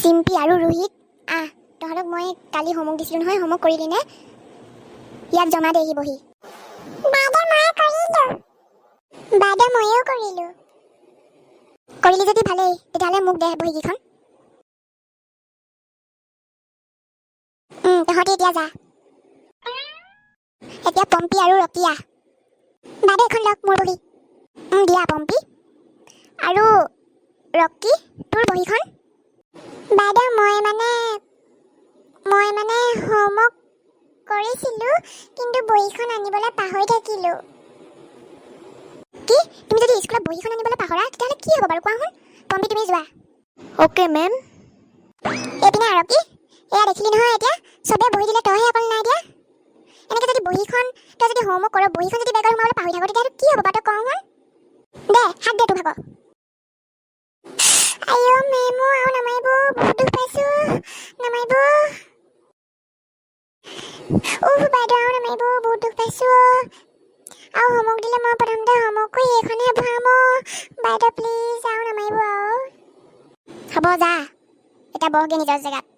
চিম্পি আৰু ৰোহিত তহঁতক মই কালি হোমৱৰ্ক দিছিলোঁ নহয়, হোমৱৰ্ক কৰিলি নে? ইয়াত জমা দেহি বহি। বাইদেউ ময়ো কৰিলোঁ। কৰিলি যদি ভালেই, তেতিয়াহ'লে মোক দে বহীকেইখন। তহঁতি এতিয়া যা। এতিয়া পম্পী আৰু ৰকিয়া। বাইদেউ এখন লওক মোৰ বহী। দিয়া পম্পী। আৰু ৰকি তোৰ বহীখন। বাইদেউ মই মানে হোমৱৰ্ক কৰিছিলোঁ, কিন্তু বহীখন আনিবলৈ পাহৰি থাকিলোঁ। কি? তুমি যদি স্কুলত বহীখন আনিবলৈ পাহৰা তেতিয়াহ'লে কি হ'ব বাৰু কোৱাচোন? পম্পী তুমি যোৱা। Okay ma'am. এইপিনে আৰতি, এয়া দেখিলি নহয় এতিয়া চবে বহি দিলে, তইহে অকল নাই দিয়া। এনেকৈ যদি বহীখন তই যদি হোমৱৰ্ক কৰ, বহীখন যদি বেগত সোমাবলৈ পাহৰি থাকোঁ, তেতিয়াহ'লে কি হ'ব বাৰু তই কওঁ? দে হাত দে তোৰ ভাগৰ। আইঅ মেমো আৰু নামাৰিব, বহুত দুখ পাইছোঁ। নামাৰিব। বাইদেউ আৰু নামাৰিব, বহুত দুখ পাইছোঁ। আৰু হোমৱৰ্ক দিলে মই প্ৰথমতে হোমৱৰ্ক কৰি এইখনহে ভৰাম। বাইদেউ প্লিজ আৰু নামাৰিব আৰু। হ'ব যা, এতিয়া বহগে নিজৰ জেগাত।